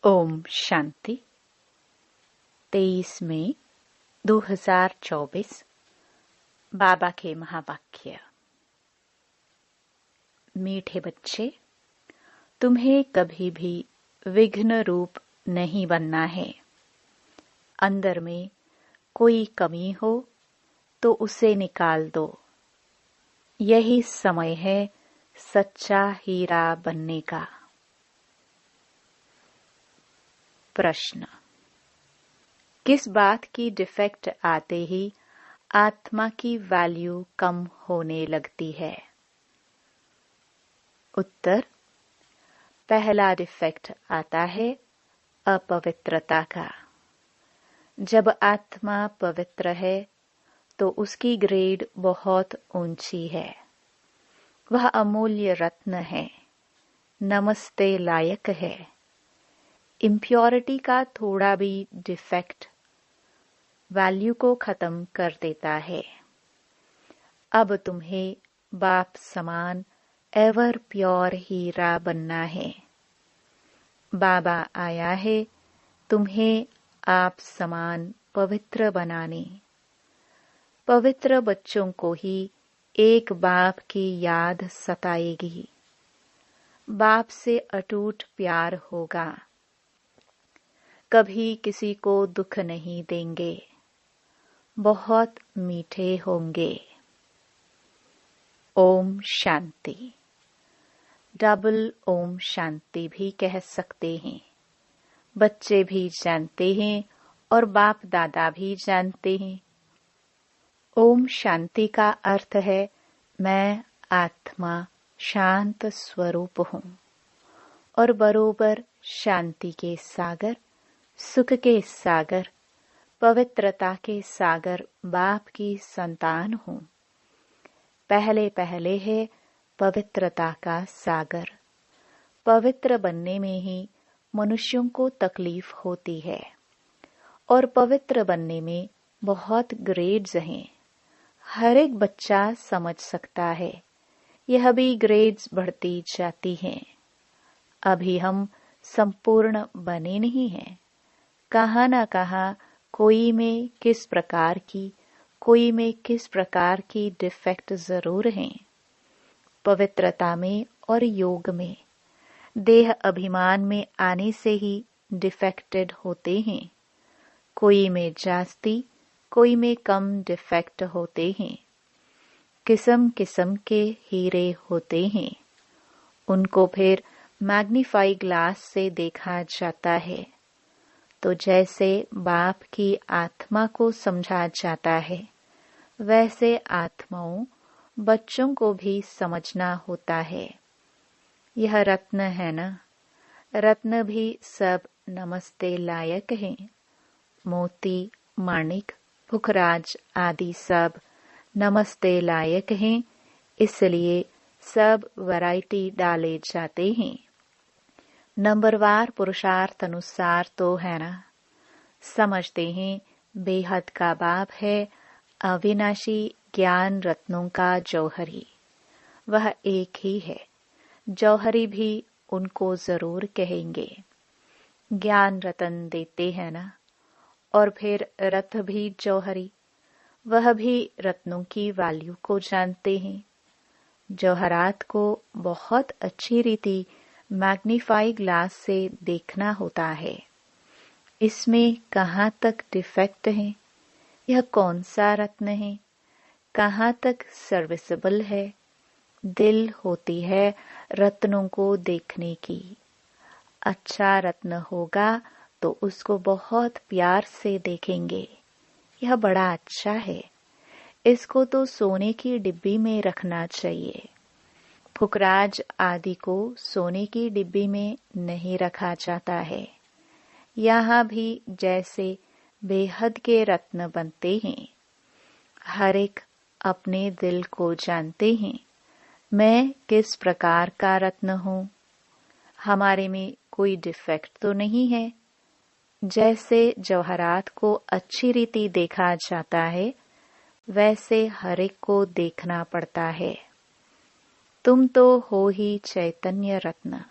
ओम शांति। 23 मई 2024। बाबा के महावाक्य। मीठे बच्चे, तुम्हें कभी भी विघ्न रूप नहीं बनना है। अंदर में कोई कमी हो तो उसे निकाल दो। यही समय है सच्चा हीरा बनने का। प्रश्न: किस बात की डिफेक्ट आते ही आत्मा की वैल्यू कम होने लगती है? उत्तर: पहला डिफेक्ट आता है अपवित्रता का। जब आत्मा पवित्र है तो उसकी ग्रेड बहुत ऊंची है। वह अमूल्य रत्न है, नमस्ते लायक है। इम्प्योरिटी का थोड़ा भी डिफेक्ट वैल्यू को खत्म कर देता है। अब तुम्हें बाप समान एवर प्योर हीरा बनना है। बाबा आया है तुम्हें आप समान पवित्र बनाने। पवित्र बच्चों को ही एक बाप की याद सताएगी। बाप से अटूट प्यार होगा। कभी किसी को दुख नहीं देंगे। बहुत मीठे होंगे। ओम शांति। डबल ओम शांति भी कह सकते हैं। बच्चे भी जानते हैं और बाप दादा भी जानते हैं। ओम शांति का अर्थ है मैं आत्मा शांत स्वरूप हूँ और बरोबर शांति के सागर, सुख के सागर, पवित्रता के सागर बाप की संतान हूँ। पहले पहले है पवित्रता का सागर। पवित्र बनने में ही मनुष्यों को तकलीफ होती है और पवित्र बनने में बहुत ग्रेड्स हैं। हर एक बच्चा समझ सकता है। यह भी ग्रेड्स बढ़ती जाती हैं। अभी हम संपूर्ण बने नहीं हैं। कहाँ न कहाँ कोई में किस प्रकार की, कोई में किस प्रकार की डिफेक्ट जरूर हैं। पवित्रता में और योग में, देह अभिमान में आने से ही डिफेक्टेड होते हैं। कोई में जास्ती, कोई में कम डिफेक्ट होते हैं। किस्म किस्म के हीरे होते हैं। उनको फिर मैग्नीफाई ग्लास से देखा जाता है। तो जैसे बाप की आत्मा को समझा जाता है, वैसे आत्माओं बच्चों को भी समझना होता है। यह रत्न है ना। रत्न भी सब नमस्ते लायक हैं। मोती, माणिक, पुखराज आदि सब नमस्ते लायक हैं। इसलिए सब वैरायटी डाले जाते हैं। नंबरवार पुरुषार्थ अनुसार तो है ना। समझते हैं बेहद का बाप है अविनाशी ज्ञान रत्नों का जौहरी। वह एक ही है। जौहरी भी उनको जरूर कहेंगे। ज्ञान रतन देते हैं ना। और फिर रथ भी जौहरी। वह भी रत्नों की वैल्यू को जानते हैं। जौहरात को बहुत अच्छी रीति मैग्नीफाई ग्लास से देखना होता है। इसमें कहाँ तक डिफेक्ट है, यह कौन सा रत्न है, कहाँ तक सर्विसेबल है। दिल होती है रत्नों को देखने की। अच्छा रत्न होगा तो उसको बहुत प्यार से देखेंगे। यह बड़ा अच्छा है, इसको तो सोने की डिब्बी में रखना चाहिए। फुकराज आदि को सोने की डिब्बी में नहीं रखा जाता है। यहाँ भी जैसे बेहद के रत्न बनते हैं। हर एक अपने दिल को जानते हैं। मैं किस प्रकार का रत्न हूँ। हमारे में कोई डिफेक्ट तो नहीं है। जैसे जवाहरात को अच्छी रीति देखा जाता है, वैसे हर एक को देखना पड़ता है। तुम तो हो ही चैतन्य रत्न।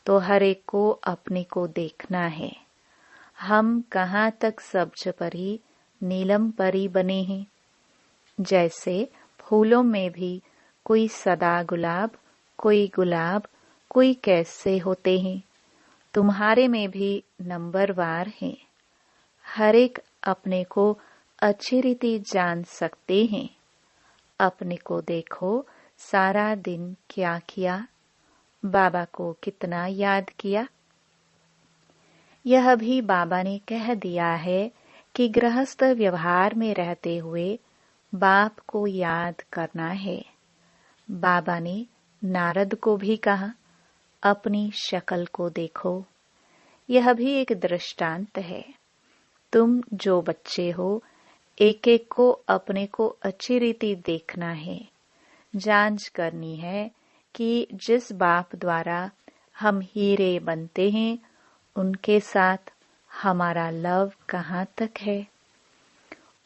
तो हर एक को अपने को देखना है। हम कहाँ तक सब्ज परी, नीलम परी बने हैं। जैसे फूलों में भी कोई सदा गुलाब, कोई गुलाब, कोई कैसे होते हैं। तुम्हारे में भी नंबरवार हैं। हर एक अपने को अच्छी रीति जान सकते हैं। अपने को देखो, सारा दिन क्या किया, बाबा को कितना याद किया। यह भी बाबा ने कह दिया है कि गृहस्थ व्यवहार में रहते हुए बाप को याद करना है। बाबा ने नारद को भी कहा, अपनी शक्ल को देखो। यह भी एक दृष्टांत है। तुम जो बच्चे हो, एक एक को अपने को अच्छी रीति देखना है। जांच करनी है कि जिस बाप द्वारा हम हीरे बनते हैं, उनके साथ हमारा लव कहाँ तक है।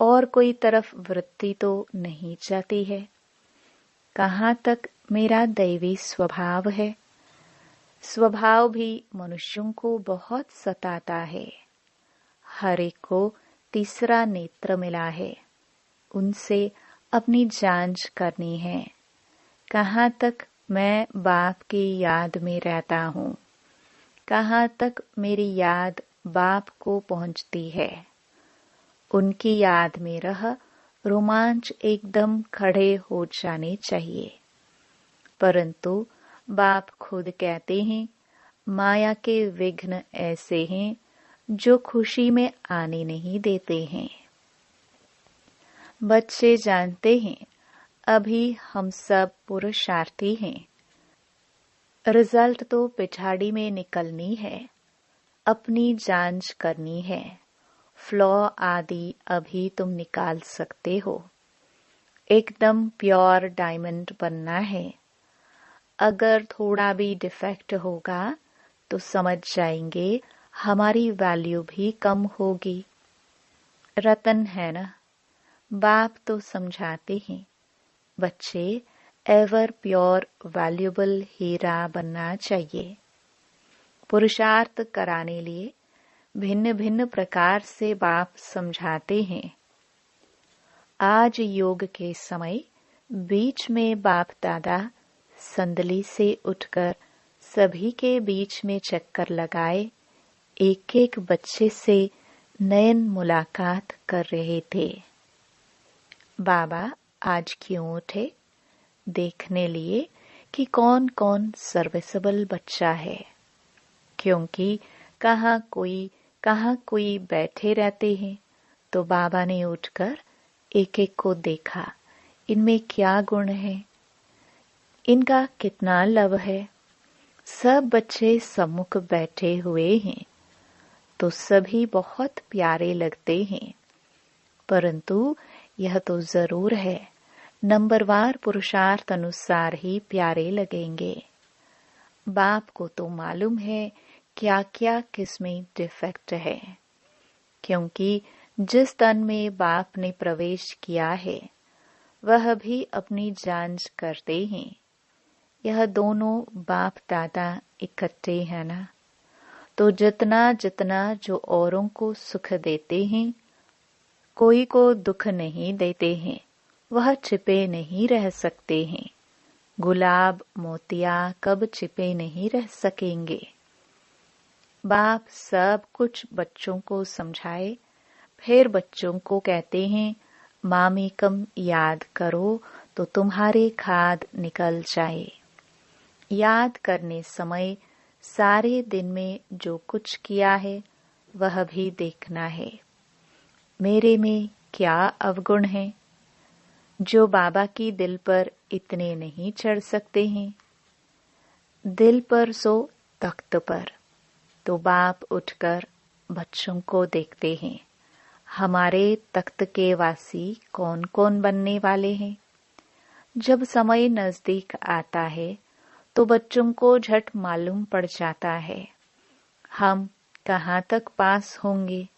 और कोई तरफ वृत्ति तो नहीं जाती है। कहाँ तक मेरा दैवी स्वभाव है। स्वभाव भी मनुष्यों को बहुत सताता है। हर एक को तीसरा नेत्र मिला है। उनसे अपनी जांच करनी है। कहाँ तक मैं बाप की याद में रहता हूँ। कहाँ तक मेरी याद बाप को पहुँचती है। उनकी याद में रह रोमांच एकदम खड़े हो जाने चाहिए। परंतु बाप खुद कहते हैं, माया के विघ्न ऐसे हैं जो खुशी में आने नहीं देते हैं। बच्चे जानते हैं, अभी हम सब पुरुषार्थी हैं। रिजल्ट तो पिछाड़ी में निकलनी है। अपनी जांच करनी है। फ्लॉ आदि अभी तुम निकाल सकते हो। एकदम प्योर डायमंड बनना है। अगर थोड़ा भी डिफेक्ट होगा तो समझ जाएंगे हमारी वैल्यू भी कम होगी। रतन है ना। बाप तो समझाते हैं, बच्चे एवर प्योर वैल्यूबल हीरा बनना चाहिए। पुरुषार्थ कराने लिए भिन्न भिन्न प्रकार से बाप समझाते हैं। आज योग के समय बीच में बाप दादा संदली से उठकर सभी के बीच में चक्कर लगाए एक एक बच्चे से नयन मुलाकात कर रहे थे। बाबा आज क्यों उठे? देखने लिए कि कौन कौन सर्विसेबल बच्चा है। क्योंकि कहाँ कोई बैठे रहते हैं, तो बाबा ने उठकर एक एक को देखा, इनमें क्या गुण है, इनका कितना लव है। सब बच्चे सम्मुख बैठे हुए हैं तो सभी बहुत प्यारे लगते हैं। परंतु यह तो जरूर है, नंबरवार पुरुषार्थ अनुसार ही प्यारे लगेंगे। बाप को तो मालूम है क्या क्या किसमें डिफेक्ट है। क्योंकि जिस तन में बाप ने प्रवेश किया है, वह भी अपनी जांच करते हैं। यह दोनों बाप दादा इकट्ठे हैं ना। तो जितना जितना जो औरों को सुख देते हैं, कोई को दुख नहीं देते हैं, वह छिपे नहीं रह सकते हैं। गुलाब मोतिया कब छिपे नहीं रह सकेंगे। बाप सब कुछ बच्चों को समझाए, फिर बच्चों को कहते हैं, मामेकम याद करो तो तुम्हारे खाद निकल जाए। याद करने समय सारे दिन में जो कुछ किया है वह भी देखना है। मेरे में क्या अवगुण है जो बाबा की दिल पर इतने नहीं चढ़ सकते हैं। दिल पर सो तख्त पर। तो बाप उठकर बच्चों को देखते हैं, हमारे तख्त के वासी कौन कौन बनने वाले हैं। जब समय नजदीक आता है तो बच्चों को झट मालूम पड़ जाता है हम कहाँ तक पास होंगे।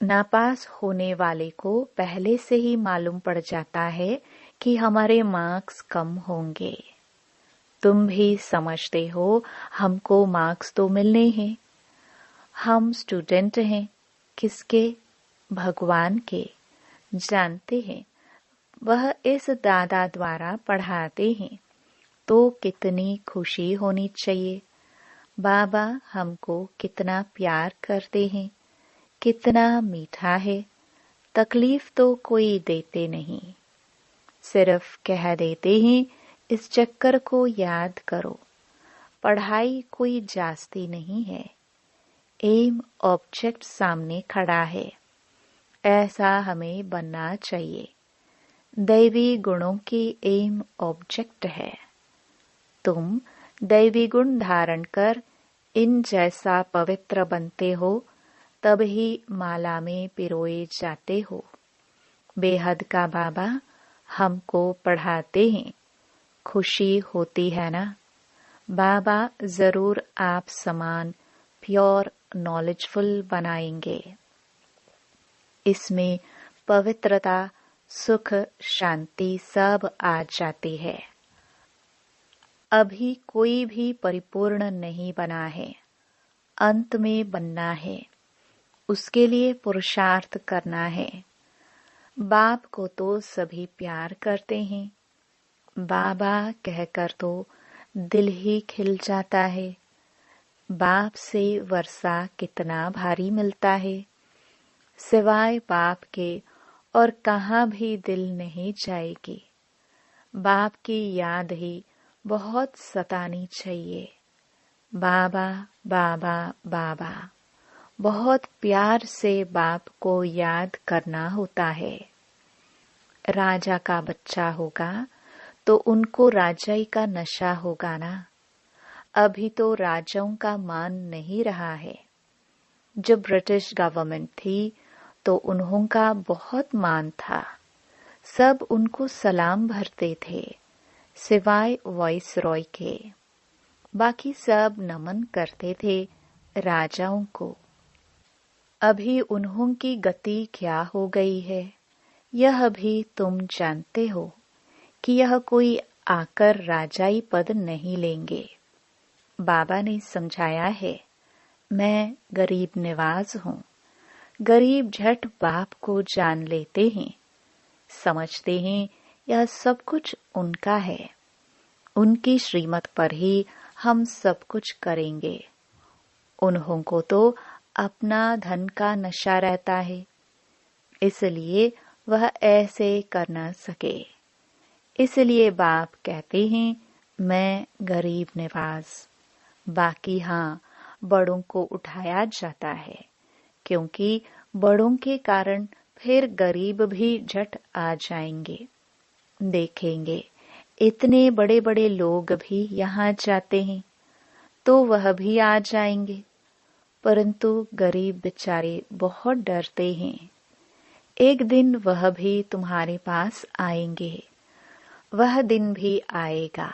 नापास होने वाले को पहले से ही मालूम पड़ जाता है कि हमारे मार्क्स कम होंगे। तुम भी समझते हो हमको मार्क्स तो मिलने हैं। हम स्टूडेंट हैं, किसके? भगवान के। जानते हैं वह इस दादा द्वारा पढ़ाते हैं, तो कितनी खुशी होनी चाहिए। बाबा हमको कितना प्यार करते हैं, कितना मीठा है। तकलीफ तो कोई देते नहीं, सिर्फ कह देते हैं इस चक्कर को याद करो। पढ़ाई कोई जास्ती नहीं है, एम ऑब्जेक्ट सामने खड़ा है। ऐसा हमें बनना चाहिए। दैवी गुणों की एम ऑब्जेक्ट है। तुम दैवी गुण धारण कर इन जैसा पवित्र बनते हो, तभी माला में पिरोए जाते हो। बेहद का बाबा हमको पढ़ाते हैं, खुशी होती है ना? बाबा जरूर आप समान प्योर नॉलेजफुल बनाएंगे। इसमें पवित्रता, सुख, शांति सब आ जाती है। अभी कोई भी परिपूर्ण नहीं बना है, अंत में बनना है। उसके लिए पुरुषार्थ करना है। बाप को तो सभी प्यार करते हैं, बाबा कहकर तो दिल ही खिल जाता है। बाप से वर्षा कितना भारी मिलता है। सिवाय बाप के और कहाँ भी दिल नहीं जाएगी। बाप की याद ही बहुत सतानी चाहिए। बाबा बाबा बाबा, बहुत प्यार से बाप को याद करना होता है। राजा का बच्चा होगा तो उनको राजाई का नशा होगा ना। अभी तो राजाओं का मान नहीं रहा है। जब ब्रिटिश गवर्नमेंट थी तो उन्हों का बहुत मान था। सब उनको सलाम भरते थे, सिवाय वॉइस रॉय के। बाकी सब नमन करते थे राजाओं को। अभी उन्हों की गति क्या हो गई है, यह भी तुम जानते हो कि यह कोई आकर राजाई पद नहीं लेंगे। बाबा ने समझाया है, मैं गरीब निवाज हूँ। गरीब झट बाप को जान लेते हैं, समझते हैं यह सब कुछ उनका है। उनकी श्रीमत पर ही हम सब कुछ करेंगे। उन्हों को तो अपना धन का नशा रहता है, इसलिए वह ऐसे कर न सके। इसलिए बाप कहते हैं मैं गरीब निवाज। बाकी हाँ, बड़ों को उठाया जाता है, क्योंकि बड़ों के कारण फिर गरीब भी झट आ जाएंगे। देखेंगे इतने बड़े बड़े लोग भी यहाँ जाते हैं, तो वह भी आ जाएंगे। परंतु गरीब बेचारे बहुत डरते हैं। एक दिन वह भी तुम्हारे पास आएंगे। वह दिन भी आएगा,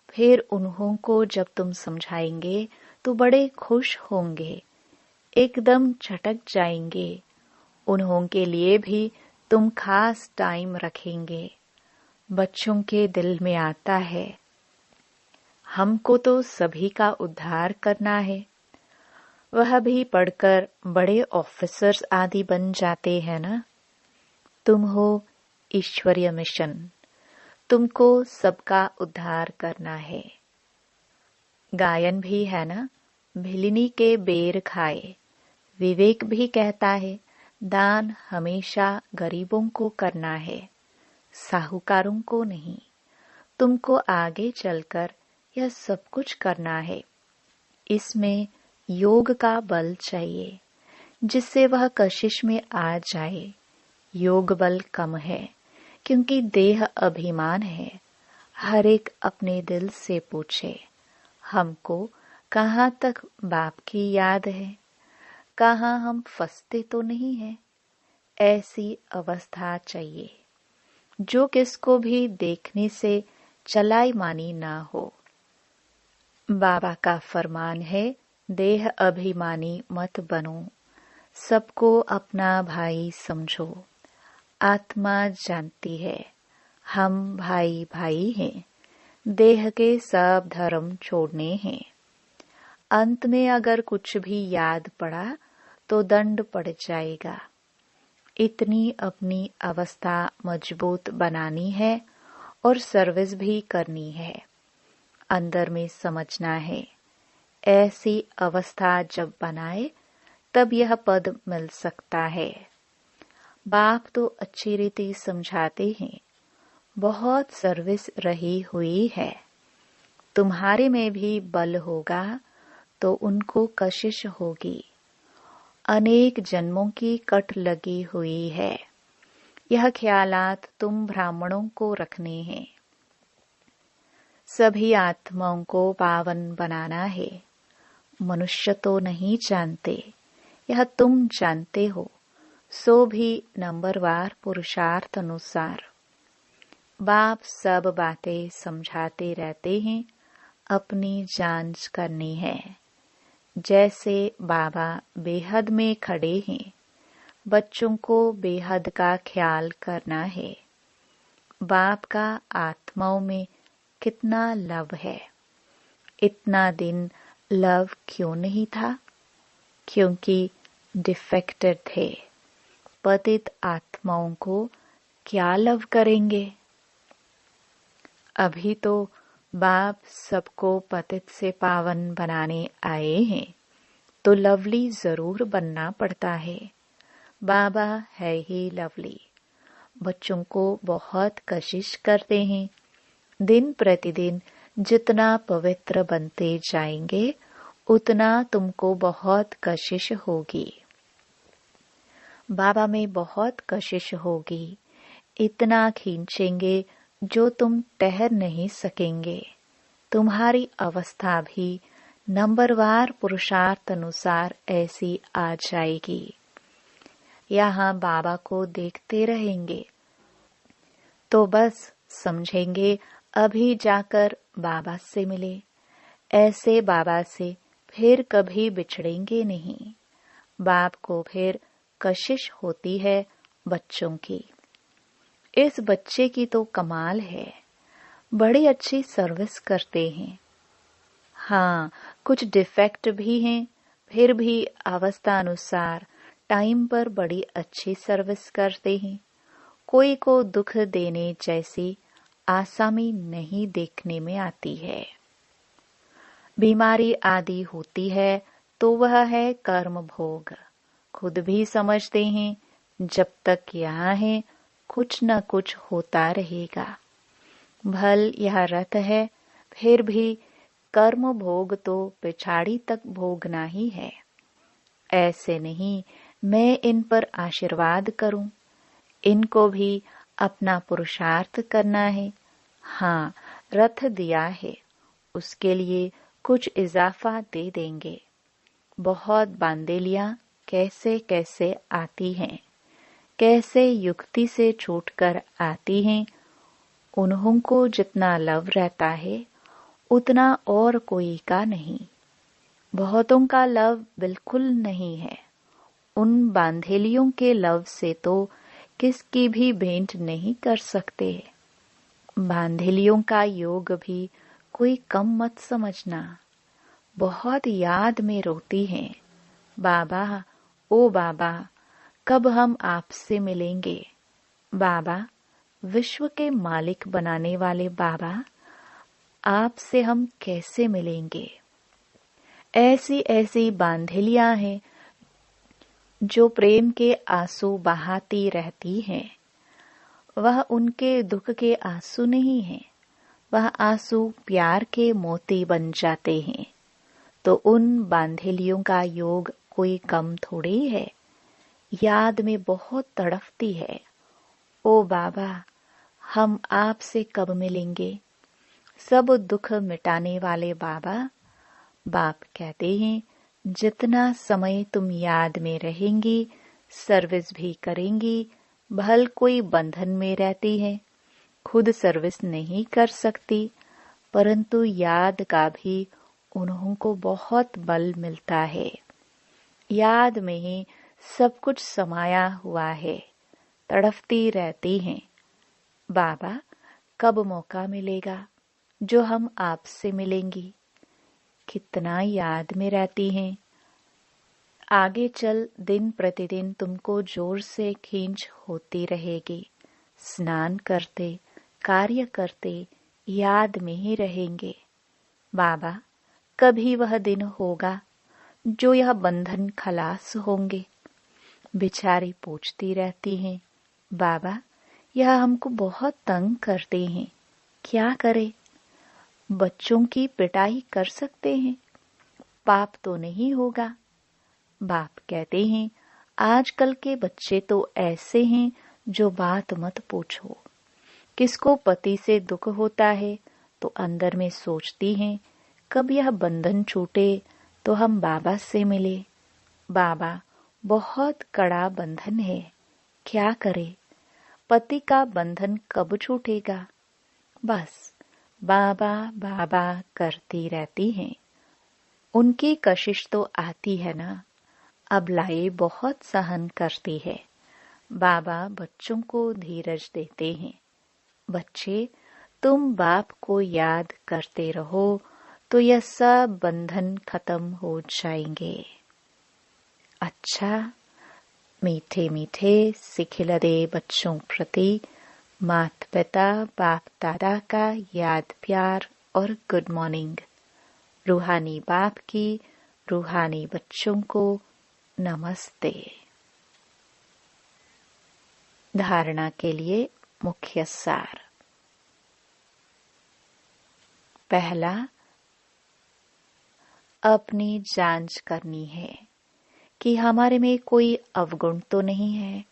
फिर उन्हों को जब तुम समझाएंगे तो बड़े खुश होंगे, एकदम छटक जाएंगे। उन्हों के लिए भी तुम खास टाइम रखेंगे। बच्चों के दिल में आता है, हमको तो सभी का उद्धार करना है। वह भी पढ़कर बड़े ऑफिसर्स आदि बन जाते हैं ना। तुम हो ईश्वरीय मिशन, तुमको सबका उद्धार करना है। गायन भी है ना, भिलिनी के बेर खाए। विवेक भी कहता है दान हमेशा गरीबों को करना है, साहूकारों को नहीं। तुमको आगे चलकर यह सब कुछ करना है। इसमें योग का बल चाहिए, जिससे वह कशिश में आ जाए। योग बल कम है, क्योंकि देह अभिमान है। हर एक अपने दिल से पूछे, हमको कहाँ तक बाप की याद है, कहाँ हम फंसते तो नहीं है। ऐसी अवस्था चाहिए जो किसको भी देखने से चलाई मानी ना हो। बाबा का फरमान है, देह अभिमानी मत बनो, सबको अपना भाई समझो। आत्मा जानती है हम भाई भाई हैं, देह के सब धर्म छोड़ने हैं। अंत में अगर कुछ भी याद पड़ा तो दंड पड़ जाएगा। इतनी अपनी अवस्था मजबूत बनानी है और सर्विस भी करनी है। अंदर में समझना है, ऐसी अवस्था जब बनाए तब यह पद मिल सकता है। बाप तो अच्छी रीति समझाते हैं, बहुत सर्विस रही हुई है। तुम्हारे में भी बल होगा तो उनको कशिश होगी। अनेक जन्मों की कट लगी हुई है। यह ख्यालात तुम ब्राह्मणों को रखने हैं। सभी आत्माओं को पावन बनाना है। मनुष्य तो नहीं जानते, यह तुम जानते हो, सो भी नंबरवार पुरुषार्थ अनुसार। बाप सब बातें समझाते रहते हैं, अपनी जांच करनी है। जैसे बाबा बेहद में खड़े हैं, बच्चों को बेहद का ख्याल करना है। बाप का आत्माओं में कितना लव है। इतना दिन लव क्यों नहीं था? क्योंकि डिफेक्टेड थे। पतित आत्माओं को क्या लव करेंगे? अभी तो बाप सबको पतित से पावन बनाने आए हैं, तो लवली जरूर बनना पड़ता है। बाबा है ही लवली। बच्चों को बहुत कशिश करते हैं। दिन प्रतिदिन जितना पवित्र बनते जाएंगे उतना तुमको बहुत कशिश होगी। बाबा में बहुत कशिश होगी। इतना खींचेंगे जो तुम ठहर नहीं सकेंगे। तुम्हारी अवस्था भी नंबरवार पुरुषार्थ अनुसार ऐसी आ जाएगी। यहाँ बाबा को देखते रहेंगे तो बस समझेंगे अभी जाकर बाबा से मिले। ऐसे बाबा से फिर कभी बिछड़ेंगे नहीं। बाप को फिर कशिश होती है बच्चों की। इस बच्चे की तो कमाल है, बड़ी अच्छी सर्विस करते हैं। हाँ, कुछ डिफेक्ट भी हैं, फिर भी अवस्था अनुसार टाइम पर बड़ी अच्छी सर्विस करते हैं। कोई को दुख देने जैसी आसामी नहीं देखने में आती है। बीमारी आदि होती है तो वह है कर्म भोग। खुद भी समझते हैं जब तक यहाँ है कुछ न कुछ होता रहेगा। भल यह रथ है, फिर भी कर्म भोग तो पिछाड़ी तक भोगना ही है। ऐसे नहीं मैं इन पर आशीर्वाद करूं, इनको भी अपना पुरुषार्थ करना है। हाँ, रथ दिया है, उसके लिए कुछ इजाफा दे देंगे। बहुत बांदेलियां कैसे कैसे आती हैं, कैसे युक्ति से छूटकर आती हैं। उन्हों को जितना लव रहता है उतना और कोई का नहीं। बहुतों का लव बिल्कुल नहीं है। उन बांधेलियों के लव से तो किसकी भी भेंट नहीं कर सकते। बांधेलियों का योग भी कोई कम मत समझना। बहुत याद में रोती हैं, बाबा ओ बाबा कब हम आपसे मिलेंगे। बाबा विश्व के मालिक बनाने वाले बाबा, आपसे हम कैसे मिलेंगे। ऐसी ऐसी बांधेलियां हैं जो प्रेम के आंसू बहाती रहती हैं। वह उनके दुख के आंसू नहीं हैं, वह आंसू प्यार के मोती बन जाते हैं। तो उन बांधेलियों का योग कोई कम थोड़ी है। याद में बहुत तड़पती है, ओ बाबा हम आपसे कब मिलेंगे। सब दुख मिटाने वाले बाबा। बाप कहते हैं जितना समय तुम याद में रहेंगी सर्विस भी करेंगी। भल कोई बंधन में रहती है, खुद सर्विस नहीं कर सकती, परंतु याद का भी उन्हों को बहुत बल मिलता है। याद में ही सब कुछ समाया हुआ है, तड़पती रहती हैं। बाबा कब मौका मिलेगा, जो हम आपसे मिलेंगी कितना याद में रहती हैं। आगे चल दिन प्रतिदिन तुमको जोर से खींच होती रहेगी। स्नान करते, कार्य करते याद में ही रहेंगे। बाबा, कभी वह दिन होगा जो यह बंधन खलास होंगे। बेचारी पूछती रहती हैं, बाबा यह हमको बहुत तंग करते हैं, क्या करे? बच्चों की पिटाई कर सकते हैं, पाप तो नहीं होगा। बाप कहते हैं, आजकल के बच्चे तो ऐसे हैं जो बात मत पूछो। किसको पति से दुख होता है तो अंदर में सोचती हैं, कब यह बंधन छूटे तो हम बाबा से मिले। बाबा, बहुत कड़ा बंधन है, क्या करे? पति का बंधन कब छूटेगा? बस बाबा बाबा करती रहती हैं। उनकी कशिश तो आती है ना, अब लाई बहुत सहन करती है। बाबा बच्चों को धीरज देते हैं। बच्चे, तुम बाप को याद करते रहो तो यह सब बंधन खत्म हो जाएंगे। अच्छा, मीठे मीठे सिखिलदे बच्चों प्रति माता पिता बाप दादा का याद प्यार और गुड मॉर्निंग। रूहानी बाप की रूहानी बच्चों को नमस्ते। धारणा के लिए मुख्य सार। पहला, अपनी जांच करनी है कि हमारे में कोई अवगुण तो नहीं है।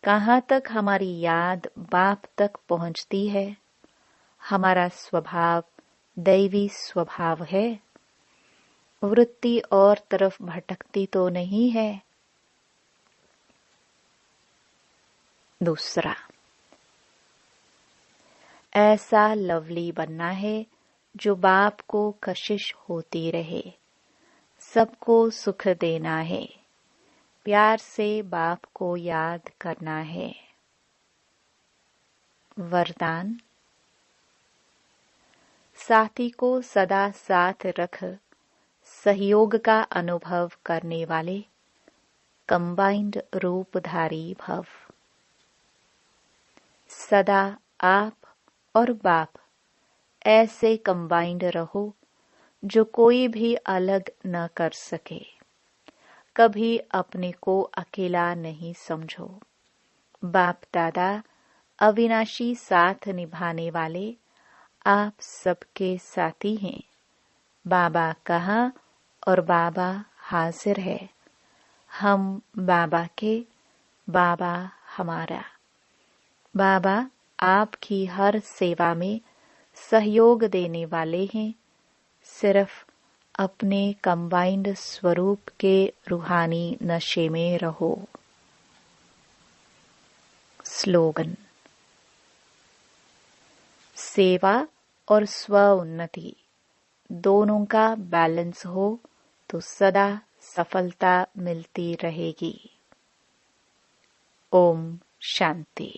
कहाँ तक हमारी याद बाप तक पहुंचती है? हमारा स्वभाव दैवी स्वभाव है, वृत्ति और तरफ भटकती तो नहीं है। दूसरा, ऐसा लवली बनना है जो बाप को कशिश होती रहे, सबको सुख देना है, प्यार से बाप को याद करना है। वरदान, साथी को सदा साथ रख सहयोग का अनुभव करने वाले कंबाइंड रूपधारी भव। सदा आप और बाप ऐसे कंबाइंड रहो जो कोई भी अलग न कर सके। कभी अपने को अकेला नहीं समझो। बाप दादा अविनाशी साथ निभाने वाले आप सबके साथी हैं। बाबा कहाँ और बाबा हाजिर है। हम बाबा के, बाबा हमारा। बाबा आपकी हर सेवा में सहयोग देने वाले हैं। सिर्फ अपने कंबाइंड स्वरूप के रूहानी नशे में रहो। स्लोगन, सेवा और स्व उन्नति दोनों का बैलेंस हो तो सदा सफलता मिलती रहेगी। ओम शांति।